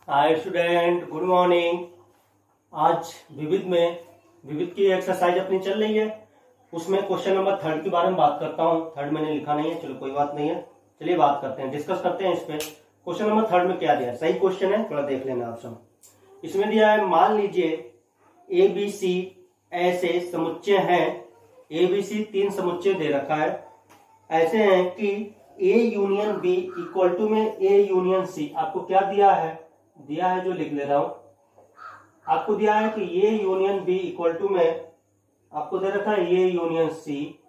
Hi student, good morning. आज विविध की एक्सरसाइज अपनी चल रही है। उसमें क्वेश्चन नंबर 3 के बारे में बात करता हूँ। 3 मैंने लिखा नहीं है, चलो कोई बात नहीं है। चलिए बात करते हैं, डिस्कस करते हैं इस पे। क्वेश्चन नंबर 3 में क्या दिया है, सही क्वेश्चन है, थोड़ा देख लेना आप सब। इसमें दिया है, मान लीजिए ए बी सी ऐसे समुच्चय हैं। ए बी सी 3 समुच्चय दे रखा है, ऐसे हैं कि A union B equal to में ए यूनियन सी। आपको क्या दिया है जो लिख ले रहा हूं। आपको दिया है कि A union B equal to में, आपको दे रखा है ए यूनियन सी,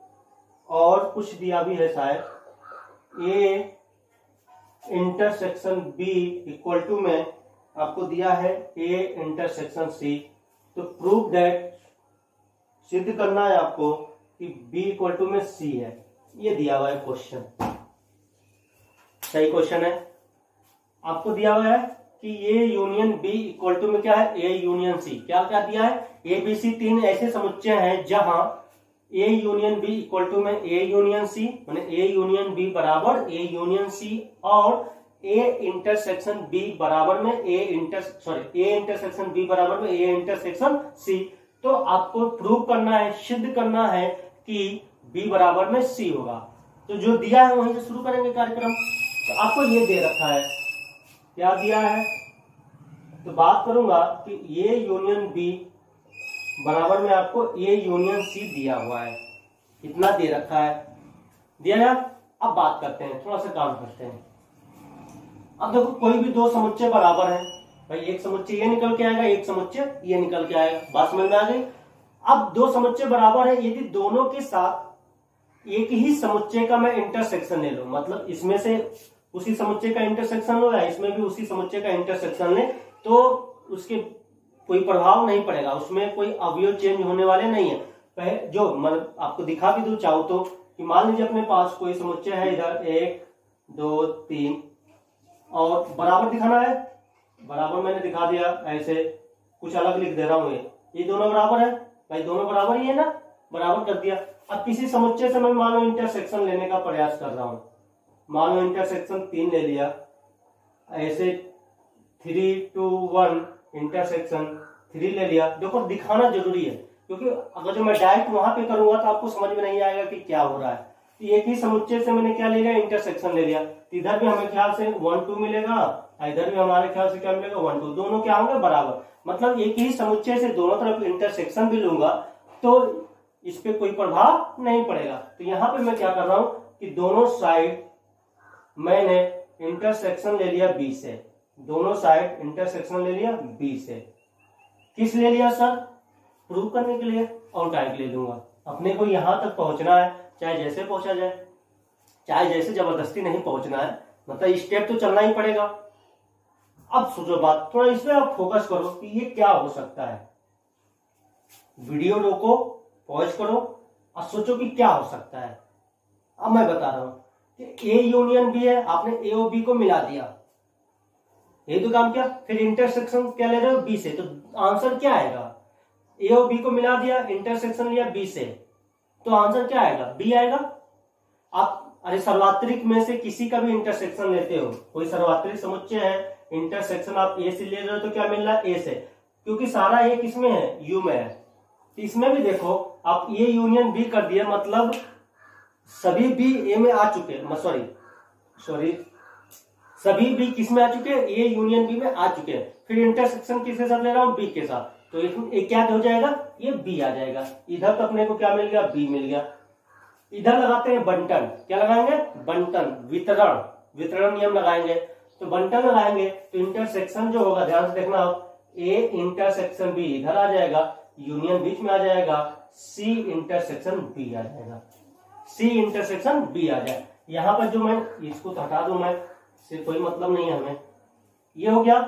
और कुछ दिया भी है शायद A intersection B equal to में आपको दिया है ए इंटरसेक्शन सी। तो प्रूव दैट, सिद्ध करना है आपको कि बी इक्वल टू में सी है। ये दिया हुआ है क्वेश्चन, सही क्वेश्चन है। आपको दिया हुआ है कि A union B equal to में क्या है, ए यूनियन सी। क्या क्या दिया है, ए बी सी 3 ऐसे समुच्चय हैं जहां A union B equal to में ए यूनियन सी, माने ए यूनियन बी बराबर ए यूनियन सी, और ए इंटरसेक्शन बी बराबर में ए इंटरसेक्शन बी बराबर में ए इंटरसेक्शन सी। तो आपको प्रूव करना है, सिद्ध करना है कि बी बराबर में सी होगा। तो जो दिया है वहीं से शुरू करेंगे कार्यक्रम। तो आपको ये दे रखा है, क्या दिया है, तो बात करूंगा कि ए यूनियन बी बराबर में आपको ए यूनियन सी दिया हुआ है। इतना दे रखा है, दिया है। अब बात करते हैं, थोड़ा सा काम करते हैं। अब देखो, कोई भी दो समुच्चय बराबर है भाई, एक समुच्चय ये निकल के आएगा, एक समुच्चय ये निकल के आएगा। बात समझ में आ गई। अब दो समुच्चय बराबर है, यदि दोनों के साथ एक ही समुच्चय का मैं इंटरसेक्शन ले लूं, मतलब इसमें से उसी समुच्चय का इंटरसेक्शन लो या इसमें भी उसी समुच्चय का इंटरसेक्शन ले, तो उसके कोई प्रभाव नहीं पड़ेगा, उसमें कोई अवयव चेंज होने वाले नहीं है। जो मतलब आपको दिखा भी दूं चाहो तो, कि मान लीजिए अपने पास कोई समुच्चय है, इधर 1 2 3 और बराबर दिखाना है। बराबर मैंने दिखा दिया, ऐसे कुछ अलग लिख दे रहा हूं। ये दोनों बराबर है भाई, दोनों बराबर ही है ना, बराबर कर दिया। अब किसी समुच्चय से मैं मानो इंटरसेक्शन लेने का प्रयास कर रहा हूं। मानो इंटरसेक्शन 3 ले लिया, ऐसे 3 2 1 इंटरसेक्शन 3 ले लिया। देखो दिखाना जरूरी है, क्योंकि अगर जो मैं डायरेक्ट वहां पे करूंगा तो आपको समझ में नहीं आएगा कि क्या हो रहा है। तो एक ही समुच्चय से मैंने क्या ले लिया, इंटरसेक्शन ले लिया। तो इधर भी हमें ख्याल से 1 2 मिलेगा, इधर भी हमारे ख्याल से क्या मिलेगा, 1 2। दोनों क्या होंगे, बराबर। मतलब एक ही समुच्चय से दोनों तरफ इंटरसेक्शन भी लूंगा तो इस पे कोई प्रभाव नहीं पड़ेगा। तो यहां पे मैं क्या कर रहा हूं कि दोनों साइड मैंने इंटरसेक्शन ले लिया बी से, दोनों साइड इंटरसेक्शन ले लिया बी से। किस ले लिया सर, प्रूव करने के लिए, और टाइम ले लूंगा। अपने को यहां तक पहुंचना है, चाहे जैसे पहुंचा जाए, चाहे जैसे, जबरदस्ती नहीं पहुंचना है, मतलब स्टेप तो चलना ही पड़ेगा। अब सोचो बात, थोड़ा इसमें आप फोकस करो कि ये क्या हो सकता है। वीडियो रोको, पॉज करो और सोचो कि क्या हो सकता है। अब मैं बता रहा हूं कि ए यूनियन बी है, आपने ए और बी को मिला दिया, ये तो काम किया। फिर इंटरसेक्शन क्या ले रहे हो, बी से, तो आंसर क्या आएगा, ए और बी को मिला दिया, इंटरसेक्शन लिया बी से, तो आंसर क्या आएगा, बी आएगा। आप अरे सार्वत्रिक में से किसी का भी इंटरसेक्शन लेते हो, कोई सार्वत्रिक समुच्चय है, इंटरसेक्शन आप ए से ले रहे हो तो क्या मिल रहा है, ए से, क्योंकि सारा ए किसमें है, यू में है। तो इसमें भी देखो, आप ए यूनियन बी कर दिया, मतलब सभी बी ए में आ चुके हैं, सॉरी सभी बी किस में आ चुके हैं, ए यूनियन बी में आ चुके हैं। फिर इंटरसेक्शन किसके साथ ले रहा हूं, बी के साथ, तो एक क्या हो जाएगा, ये बी आ जाएगा। इधर तो अपने को क्या मिल गया, बी मिल गया। इधर लगाते हैं बंटन, क्या लगाएंगे, बंटन, वितरण नियम लगाएंगे। तो बंटन लगाएंगे तो इंटरसेक्शन जो होगा, ध्यान से देखना आप, ए इंटरसेक्शन बी इधर आ जाएगा, यूनियन बीच में आ जाएगा, सी इंटरसेक्शन बी आ जाएगा, सी इंटरसेक्शन बी आ जाए। यहां पर जो मैं इसको हटा दूं, मैं से कोई मतलब नहीं है हमें, ये हो गया।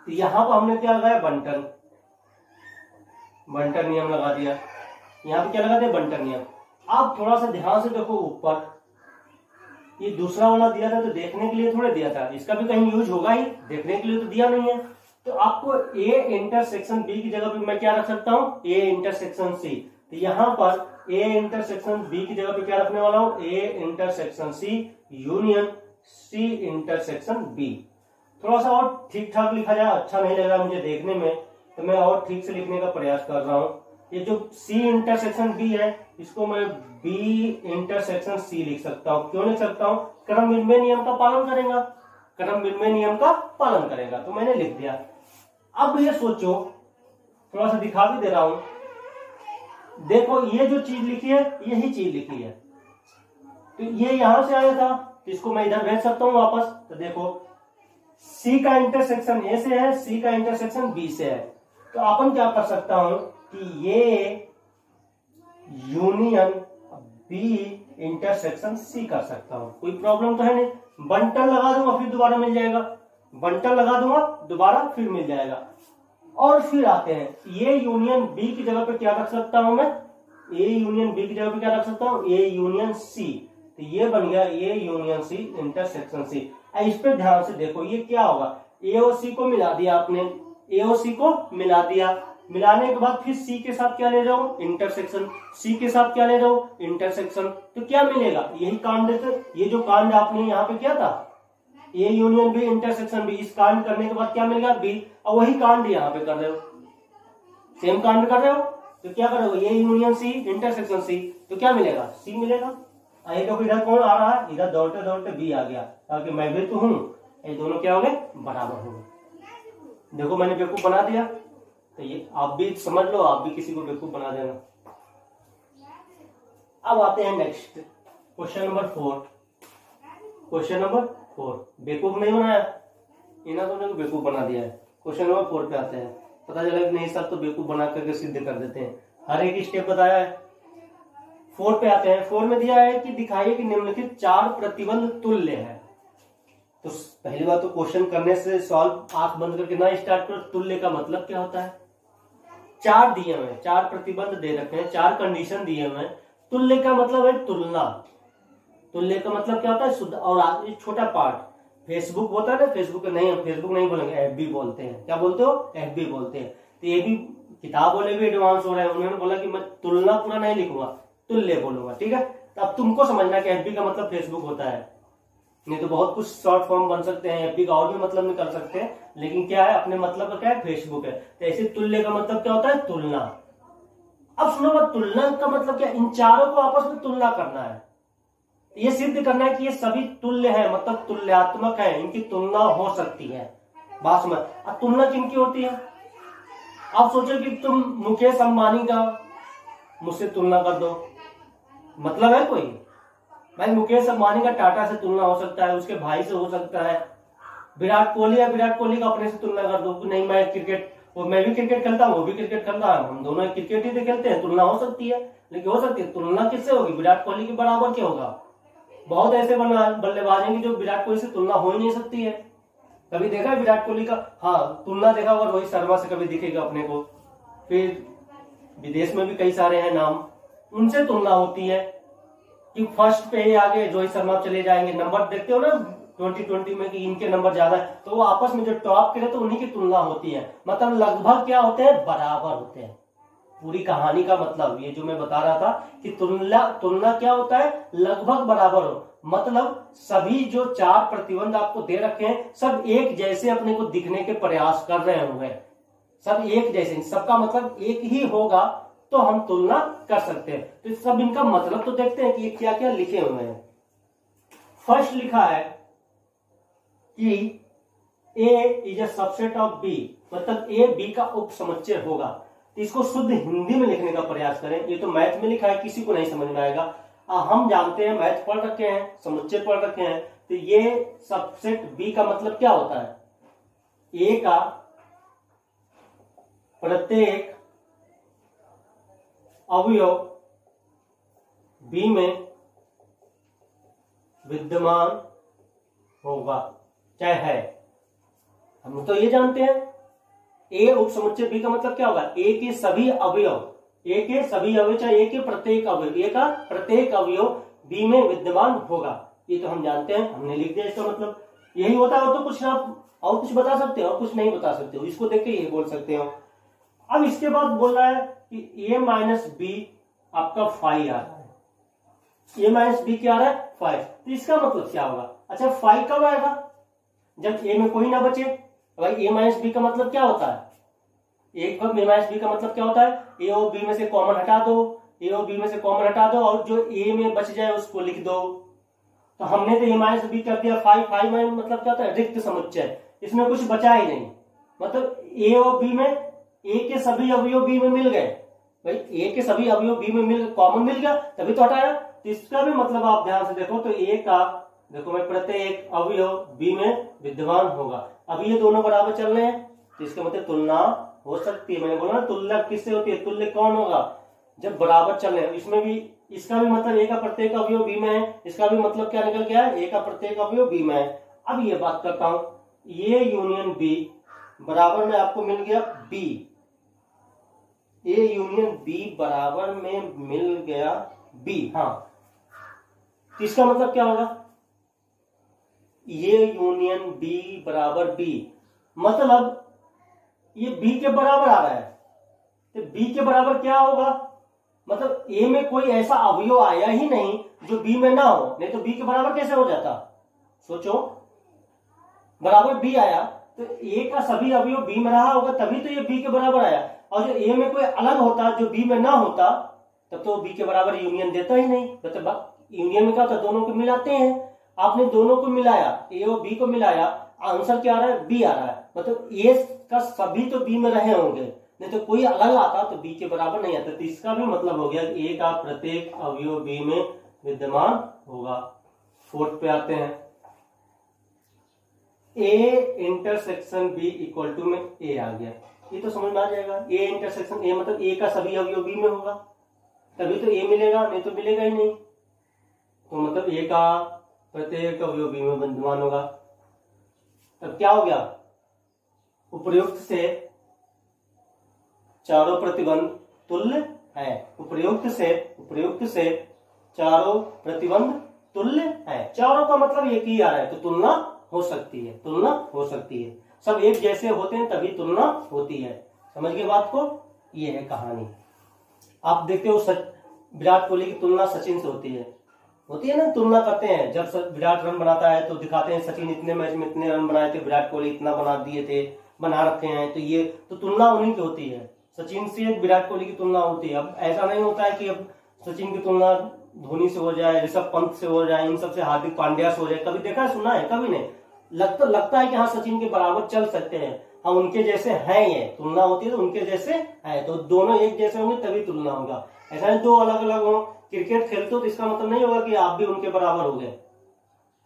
तो यहां पर हमने क्या लगाया, बंटन नियम लगा दिया। यहां पे क्या लगा दिया, बंटन नियम। अब थोड़ा सा ध्यान से देखो, ऊपर ये दूसरा वाला दिया था तो देखने के लिए थोड़े दिया था, इसका भी कहीं यूज होगा ही, देखने के लिए तो दिया नहीं है। तो आपको ए इंटरसेक्शन बी की जगह पे मैं क्या रख सकता हूं, ए इंटरसेक्शन सी। तो यहां पर ए इंटरसेक्शन बी की जगह पे क्या रखने वाला हूं, A intersection C union C intersection B. थोड़ा सा और ठीक ठाक लिखा जाए, अच्छा नहीं लग रहा मुझे देखने में, तो मैं और ठीक से लिखने का प्रयास कर रहा हूँ। ये जो सी इंटरसेक्शन बी है, इसको मैं बी इंटरसेक्शन सी लिख सकता हूँ। क्यों लिख सकता हूँ? क्रम विनिमय नियम का पालन करेगा, क्रम विनिमय नियम का पालन करेगा, तो मैंने लिख दिया। अब ये सोचो, थोड़ा सा दिखा भी दे रहा हूं, देखो ये जो चीज लिखी है यही चीज लिखी है, तो ये यहां से आया था, तो इसको मैं इधर भेज सकता हूं वापस। तो देखो सी का इंटरसेक्शन ए से है, सी का इंटरसेक्शन बी से है, तो अपन क्या कर सकता हूं कि ये यूनियन बी इंटरसेक्शन सी कर सकता हूं, कोई प्रॉब्लम तो है नहीं। बंटन लगा दूंगा फिर दोबारा मिल जाएगा, बंटन लगा दूंगा दोबारा फिर मिल जाएगा। और फिर आते हैं ए यूनियन बी की जगह पे क्या रख सकता हूं मैं, ए यूनियन बी की जगह पे क्या रख सकता हूं, ए यूनियन सी, तो ये बन गया A union C intersection C. इस पे ध्यान से देखो, ये क्या होगा, ए और सी को मिला दिया आपने, ए और सी को मिला दिया, मिलाने के बाद फिर सी के साथ क्या ले जाओ, इंटरसेक्शन, सी के साथ क्या ले जाओ, इंटरसेक्शन, तो क्या मिलेगा, यही कांड, ये जो कांड आपने यहाँ पे किया था A union B intersection B, इस कांड करने के बाद क्या मिलेगा बी, और वही कांड यहाँ पे कर रहे हो, सेम कांड कर रहे हो, तो क्या करोगे A union C intersection C, तो क्या मिलेगा सी मिलेगा। ये देखो इधर कौन आ रहा है, इधर दौड़ते दौड़ते बी आ गया, ताकि मैं भी तो हूं, ये दोनों क्या हो गए, बराबर हो गए। देखो मैंने बेवकूफ बना दिया, तो ये आप भी समझ लो, आप भी किसी को बेवकूफ बना देना। अब आते हैं next question number 4। Question number 4 बेवकूफ नहीं बनाया, इन्हें दोनों को बेवकूफ बना दिया है। क्वेश्चन नंबर 4 पे आते हैं, पता चला कि नहीं सब तो बेवकूफ बना करके सिद्ध कर देते हैं, हर एक स्टेप बताया है। 4 पे आते हैं, 4 में दिया है कि दिखाइए कि निम्नलिखित 4 प्रतिबंध तुल्य है। तो पहली बात तो क्वेश्चन करने से सॉल्व आंख बंद करके ना स्टार्ट करो, तुल्य का मतलब क्या होता है। 4 दिए हुए हैं, 4 प्रतिबंध दे रखे हैं, 4 कंडीशन दिए हुए हैं। तुल्य का मतलब है तुलना, तुल्य का मतलब क्या होता है शुद्ध। और एक छोटा पार्ट फेसबुक होता है ना, फेसबुक नहीं, फेसबुक नहीं बोलेंगे, एफबी बोलते हैं। क्या बोलते हो, एफबी बोलते हैं। तो ये भी किताब वाले भी एडवांस हो रहे हैं, उन्होंने बोला कि मैं तुलना पूरा नहीं लिखूंगा, तुल्य बोलूंगा, ठीक है। तो अब तुमको समझना कि एफबी का मतलब फेसबुक होता है, नहीं तो बहुत कुछ शॉर्ट फॉर्म बन सकते हैं, एफबी का और भी मतलब निकल सकते हैं, लेकिन क्या है अपने मतलब का क्या है, फेसबुक है। तो ऐसे तुल्य का मतलब क्या होता है, तुलना। अब सुनो मत, तुलना का मतलब क्या, इन चारों को आपस में तुलना करना है, ये सिद्ध करना है कि ये सभी तुल्य है, मतलब तुल्यात्मक है, इनकी तुलना हो सकती है। बात समझ। अब तुलना किनकी होती है, आप सोचो कि तुम मुकेश अंबानी का मुझसे तुलना कर दो, मतलब है कोई, भाई मुकेश अंबानी का टाटा से तुलना हो सकता है, उसके भाई से हो सकता है, विराट कोहली या विराट कोहली का अपने से तुलना कर दो, नहीं मैं क्रिकेट, वो मैं भी क्रिकेट खेलता हूँ, वो भी क्रिकेट खेलता है, हम दोनों क्रिकेट ही खेलते हैं, तुलना हो सकती है। लेकिन हो सकती है तुलना किससे होगी, विराट कोहली के बराबर क्या होगा। बहुत ऐसे बल्लेबाज हैं कि जो विराट कोहली से तुलना हो ही नहीं सकती है। कभी देखा है विराट कोहली का, हाँ तुलना देखा होगा रोहित शर्मा से, कभी दिखेगा अपने को। फिर विदेश में भी कई सारे हैं नाम, उनसे तुलना होती है कि फर्स्ट पे आगे रोहित शर्मा चले जाएंगे, नंबर देखते हो ना 2020 में कि इनके नंबर ज्यादा है, तो वो आपस में जो टॉप करे तो उन्हीं की तुलना होती है। मतलब लगभग क्या होते हैं, बराबर होते हैं। पूरी कहानी का मतलब ये जो मैं बता रहा था कि तुलना क्या होता है, लगभग बराबर हो, मतलब सभी जो 4 प्रतिबंध आपको दे रखे हैं सब एक जैसे अपने को दिखने के प्रयास कर रहे होंगे, सब एक जैसे, सबका मतलब एक ही होगा तो हम तुलना कर सकते हैं। तो सब इनका मतलब तो देखते हैं कि ये क्या क्या लिखे हुए हैं। फर्स्ट लिखा है कि A is a subset of B, मतलब ए बी का उपसमुच्चय होगा। तो इसको शुद्ध हिंदी में लिखने का प्रयास करें, ये तो मैथ में लिखा है, किसी को नहीं समझ में आएगा। हम जानते हैं, मैथ पढ़ रखे हैं, समुच्चय पढ़ रखे हैं, तो ये सबसेट बी का मतलब क्या होता है, ए का प्रत्येक अवयव बी में विद्यमान होगा, चाहे है। हम तो ये जानते हैं ए उपसमुच्चय बी का मतलब क्या होगा, ए के सभी अवयव, ए के सभी अवयव चाहे ए के प्रत्येक अवयव, ए का प्रत्येक अवयव बी में विद्यमान होगा, ये तो हम जानते हैं, हमने लिख दिया। इसका मतलब यही होता है, तो कुछ आप और कुछ बता सकते हो और कुछ नहीं बता सकते हो, इसको देख के यही बोल सकते हो। अब इसके बाद बोल रहा है कि ए माइनस बी आपका 5 आ रहा है, ए माइनस बी क्या आ रहा है 5, तो इसका मतलब क्या होगा। अच्छा 5 कब आएगा, जब ए में कोई ना बचे। भाई ए माइनस बी का मतलब क्या होता है, एक बार ए माइनस बी का मतलब क्या होता है, ए और बी में से कॉमन हटा दो, ए और बी में से कॉमन हटा दो और जो ए में बच जाए उसको लिख दो। तो हमने तो ए माइनस बी कर दिया, फाइव में मतलब क्या होता है, रिक्त समुच्चय, इसमें कुछ बचा ही नहीं। मतलब ए और बी में ए के सभी अवयव बी में मिल गए। भाई ए के सभी अवयव बी में मिल कॉमन मिल गया तभी तो हटाया। तो इसका भी मतलब आप ध्यान से देखो तो ए का देखो मैं प्रत्येक अवयव बी में विद्यमान होगा। अब ये दोनों बराबर चल रहे हैं तो इसका मतलब तुलना हो सकती है। मैंने बोला ना तुल्य किससे होती है, तुल्य कौन होगा, जब बराबर चल रहे हैं। इसमें भी इसका भी मतलब ए का प्रत्येक अवयव बी में है, इसका भी मतलब क्या निकल गया है, ए का प्रत्येक अवयव बी में है। अब ये बात करता हूं, ये यूनियन बी बराबर में आपको मिल गया बी, ए यूनियन बी बराबर में मिल गया बी। हाँ, तो इसका मतलब क्या होगा, ये यूनियन बी बराबर बी, मतलब ये बी के बराबर आ रहा है। तो बी के बराबर क्या होगा, मतलब ए में कोई ऐसा अवयव आया ही नहीं जो बी में ना हो, नहीं तो बी के बराबर कैसे हो जाता। सोचो, बराबर बी आया तो ए का सभी अवयव बी में रहा होगा तभी तो ये बी के बराबर आया। और जो ए में कोई अलग होता जो बी में ना होता तब तो बी के बराबर यूनियन देता ही नहीं। मतलब यूनियन में क्या होता, दोनों को मिलाते हैं। आपने दोनों को मिलाया, ए और बी को मिलाया, आंसर क्या आ रहा है, बी आ रहा है। मतलब ए का सभी तो बी में रहे होंगे, नहीं तो कोई अलग आता तो बी के बराबर नहीं आता। तो इसका भी मतलब हो गया कि ए का प्रत्येक अवयव बी में विद्यमान होगा। फोर्थ पे आते हैं, A intersection B equal to में ए आ गया, ये तो समझ में आ जाएगा। ए इंटरसेक्शन ए मतलब ए का सभी अवयव बी में होगा तभी तो ए मिलेगा, नहीं तो मिलेगा ही नहीं। तो मतलब ए का प्रत्येक अवयव बी में विद्यमान होगा। अब क्या हो गया, उपर्युक्त से चारों प्रतिबंध तुल्य है। उपर्युक्त से चारों प्रतिबंध तुल्य है। चारों का मतलब एक ही आ रहा है तो तुलना हो सकती है, तुलना हो सकती है। सब एक जैसे होते हैं तभी तुलना होती है। समझ गए बात को, ये है कहानी। आप देखते हो विराट कोहली की तुलना सचिन से होती है ना, तुलना करते हैं। जब विराट रन बनाता है तो दिखाते हैं सचिन इतने मैच में इतने रन बनाए थे, विराट कोहली इतना बना दिए थे, बना रखे हैं। तो ये तो तुलना उन्हीं की होती है, सचिन से विराट कोहली की तुलना होती है। अब ऐसा नहीं होता है कि अब सचिन की तुलना धोनी से हो जाए, ऋषभ पंत से हो जाए, इन सबसे हार्दिक पांड्या से हो जाए। कभी देखा है, सुना है? कभी नहीं। लगता है कि हाँ सचिन के बराबर चल सकते हैं, हम उनके जैसे हैं, ये तुलना होती है तो उनके जैसे है, तो दोनों एक जैसे होंगे तभी तुलना होगा। ऐसा नहीं दो अलग अलग हो। क्रिकेट खेलते हो तो इसका मतलब नहीं होगा कि आप भी उनके बराबर हो गए,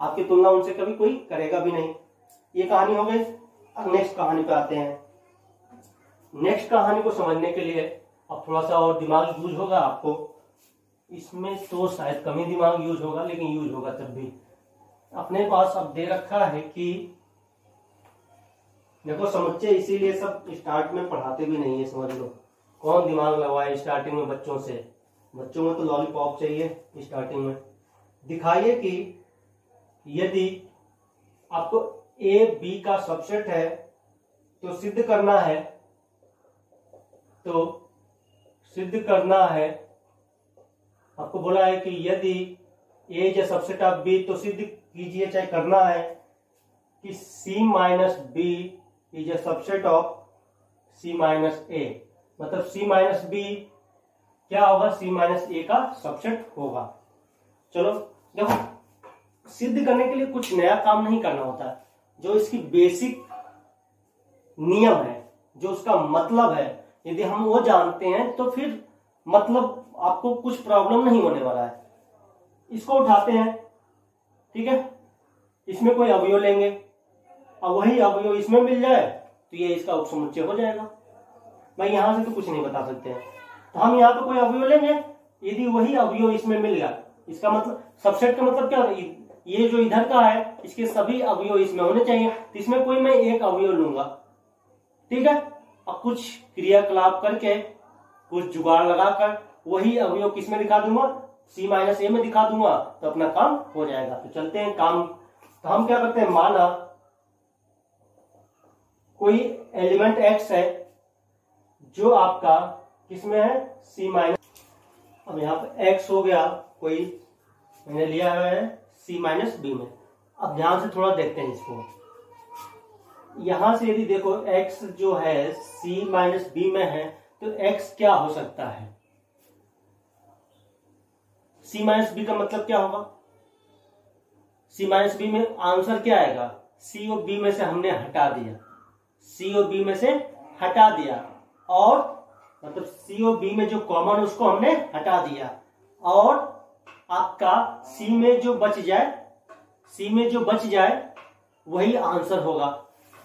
आपकी तुलना उनसे कभी कोई करेगा भी नहीं। ये कहानी हो गई। अब नेक्स्ट कहानी पे आते हैं। नेक्स्ट कहानी को समझने के लिए अब थोड़ा सा और दिमाग यूज होगा आपको। इसमें तो शायद कम ही दिमाग यूज होगा, लेकिन यूज होगा तब भी। अपने पास अब दे रखा है कि देखो समुच्चय, इसीलिए सब स्टार्ट में पढ़ाते भी नहीं है, समझ लो। कौन दिमाग लगवाए स्टार्टिंग में बच्चों से, बच्चों में तो लॉलीपॉप चाहिए स्टार्टिंग में। दिखाइए कि यदि आपको ए बी का सबसेट है तो सिद्ध करना है, आपको बोला है कि यदि A is a subset of B तो सिद्ध कीजिए, चाहे करना है कि C minus B is a subset of C minus A. मतलब सी माइनस बी क्या होगा, सी माइनस ए का सबसेट होगा। चलो देखो, सिद्ध करने के लिए कुछ नया काम नहीं करना होता है। जो इसकी बेसिक नियम है, जो उसका मतलब है, यदि हम वो जानते हैं तो फिर मतलब आपको कुछ प्रॉब्लम नहीं होने वाला है। इसको उठाते हैं, ठीक है, इसमें कोई अवयव लेंगे, अब वही अवयव इसमें मिल जाए तो ये इसका उपसमुच्चय हो जाएगा। भाई यहां से तो कुछ नहीं बता सकते हैं, तो हम यहाँ पे कोई अवयव लेंगे, यदि वही अवयव इसमें मिल गया, इसका मतलब सबसेट का मतलब क्या, ये जो इधर का है इसके सभी अवयव इसमें होने चाहिए। तो इसमें कोई मैं एक अवयव लूंगा, ठीक है। अब कुछ क्रियाकलाप करके, कुछ जुगाड़ लगाकर वही अवयव किसमें दिखा दूंगा, सी माइनस ए में दिखा दूंगा, तो अपना काम हो जाएगा। तो चलते हैं काम। तो हम क्या करते हैं, माना कोई एलिमेंट एक्स है जो आपका किसमें है, सी माइनस। अब यहाँ पे एक्स हो गया, कोई मैंने लिया हुआ है सी माइनस बी में। अब ध्यान से थोड़ा देखते हैं इसको। यहां से यदि देखो x जो है c माइनस बी में है तो x क्या हो सकता है, c माइनस बी का मतलब क्या होगा, c माइनस बी में आंसर क्या आएगा, c और b में से हमने हटा दिया, c और b में से हटा दिया, और मतलब c और b में जो कॉमन उसको हमने हटा दिया, और आपका c में जो बच जाए, c में जो बच जाए वही आंसर होगा।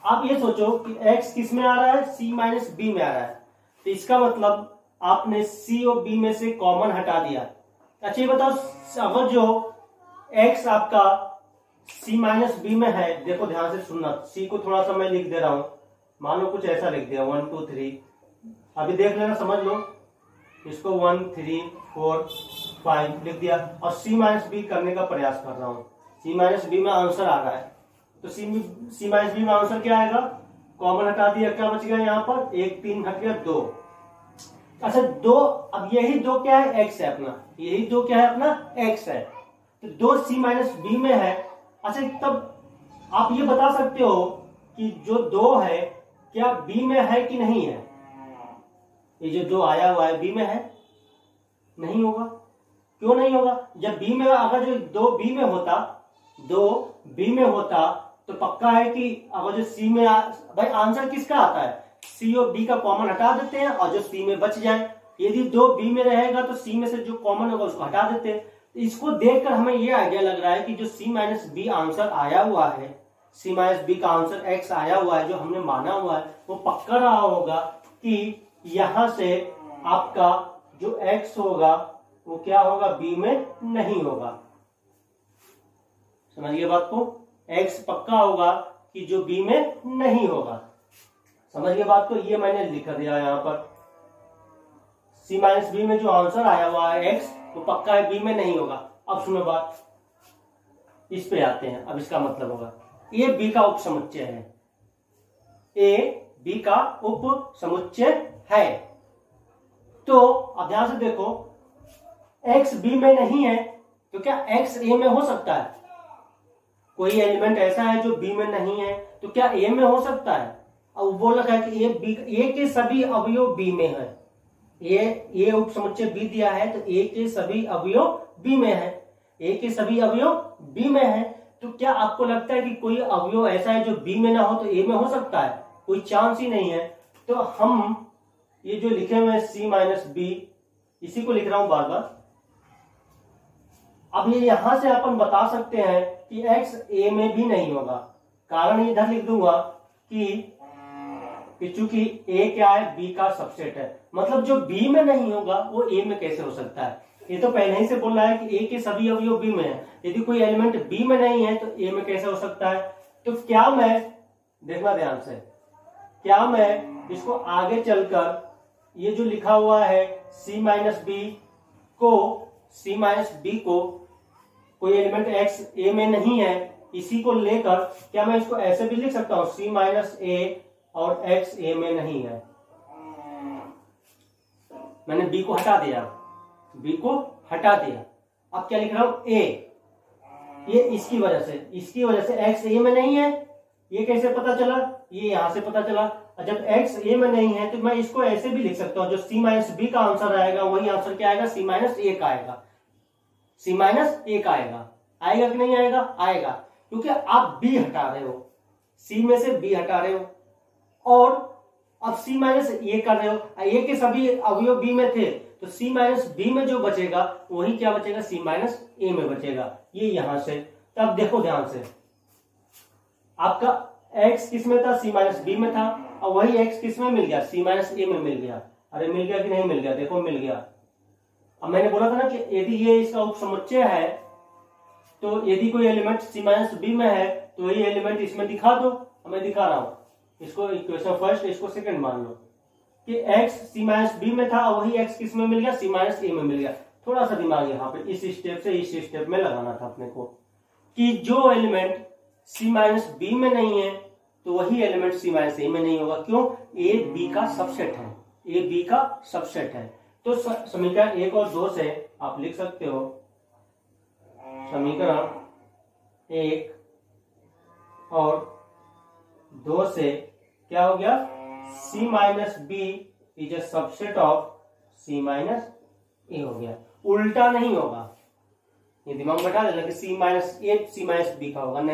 आप ये सोचो कि x किस में आ रहा है, c माइनस बी में आ रहा है, तो इसका मतलब आपने c और b में से कॉमन हटा दिया। अच्छा ये बताओ, अगर जो x आपका c माइनस बी में है, देखो ध्यान से सुनना, c को थोड़ा सा मैं लिख दे रहा हूं, मान लो कुछ ऐसा लिख दिया 1 2 3, अभी देख लेना समझ लो, इसको 1 3 4 5 लिख दिया, और c माइनस बी करने का प्रयास कर रहा हूं, c माइनस बी में आंसर आ रहा है, तो c माइनस बी में आंसर क्या आएगा, कॉमन हटा दिया, क्या बच गया यहाँ पर, 1 3 हट गया 2। अच्छा 2, अब यही 2 क्या है, x है अपना, यही 2 क्या है अपना, x है, तो 2 c माइनस बी में है। अच्छा तब आप ये बता सकते हो कि जो 2 है क्या b में है कि नहीं है, ये जो 2 आया हुआ है b में है, नहीं होगा, क्यों नहीं होगा, जब b में, अगर जो 2 b में होता, 2 b में होता तो पक्का है कि अगर जो c में भाई आंसर किसका आता है, c और b का कॉमन हटा देते हैं और जो c में बच जाए, यदि 2 b में रहेगा तो c में से जो कॉमन होगा उसको हटा देते हैं। इसको देखकर हमें ये आइडिया लग रहा है कि जो c माइनस बी आंसर आया हुआ है, c माइनस बी का आंसर x आया हुआ है, जो हमने माना हुआ है, वो पक्का रहा होगा कि यहां से आपका जो x होगा वो क्या होगा, b में नहीं होगा। समझिए बात को, x पक्का होगा कि जो b में नहीं होगा, समझिए बात को, ये मैंने लिख दिया यहां पर, c माइनस बी में जो आंसर आया हुआ है x वो पक्का है b में नहीं होगा। अब सुनो बात, इस पे आते हैं, अब इसका मतलब होगा a b का उप समुच्चय है, a b का उप समुच्चय है, तो अब ध्यान से देखो x b में नहीं है तो क्या x a में हो सकता है, कोई एलिमेंट ऐसा है जो b में नहीं है तो क्या a में हो सकता है, अब बोल रखा है कि a के सभी अवयव b में है, ये उप समुच्चय b दिया है तो a के सभी अवयव b में है, a के सभी अवयव b में है, तो क्या आपको लगता है कि कोई अवयव ऐसा है जो b में ना हो तो a में हो सकता है, कोई चांस ही नहीं है। तो हम ये जो लिखे हुए c माइनस बी, इसी को लिख रहा हूं बार बार, अब ये यहां से अपन बता सकते हैं कि x a में भी नहीं होगा, कारण इधर लिख दूंगा कि चूंकि a क्या है, b का सबसेट है, मतलब जो b में नहीं होगा वो a में कैसे हो सकता है, ये तो पहले ही से बोल रहा है कि a के सभी अवयव b में है, यदि कोई एलिमेंट b में नहीं है तो a में कैसे हो सकता है। तो क्या मैं, देखना ध्यान से, क्या मैं इसको आगे चलकर ये जो लिखा हुआ है c माइनस बी को कोई एलिमेंट x a में नहीं है, इसी को लेकर क्या मैं इसको ऐसे भी लिख सकता हूं, c माइनस a और x a में नहीं है, मैंने b को हटा दिया, अब क्या लिख रहा हूं, a, ये इसकी वजह से x a में नहीं है, ये कैसे पता चला, ये यहां से पता चला, जब x a में नहीं है तो मैं इसको ऐसे भी लिख सकता हूं, जो c माइनस बी का आंसर आएगा वही आंसर क्या आएगा, c माइनस a का आएगा, आएगा कि नहीं आएगा, आएगा, क्योंकि आप b हटा रहे हो, c में से b हटा रहे हो, और अब c माइनस a कर रहे हो, a के सभी अवयव b में थे तो c माइनस b में जो बचेगा वही क्या बचेगा, c माइनस a में बचेगा, ये यहां से। तब देखो ध्यान से, आपका x किस में था, c माइनस b में था, और वही x किस में मिल गया, c माइनस a में मिल गया, अरे मिल गया कि नहीं मिल गया, देखो मिल गया। अब मैंने बोला था ना कि यदि ये इसका उप समुच्चय है तो यदि कोई एलिमेंट c माइनस बी में है तो वही एलिमेंट इसमें दिखा दो, मैं दिखा रहा हूं, इसको इक्वेशन फर्स्ट, इसको सेकंड मान लो कि x c माइनस बी में था और वही x किस में मिल गया, c माइनस a में मिल गया। थोड़ा सा दिमाग यहाँ पे इस स्टेप से इस स्टेप में लगाना था अपने को कि जो एलिमेंट c माइनस बी में नहीं है तो वही एलिमेंट c माइनस a में नहीं होगा, क्यों, a b का सबसेट है, तो समीकरण 1 और 2 से आप लिख सकते हो, समीकरण 1 और 2 से क्या हो गया, C minus B is a subset of C minus A हो गया। उल्टा नहीं होगा, ये दिमाग में बैठा देना कि C माइनस ए C माइनस बी का होगा, नहीं।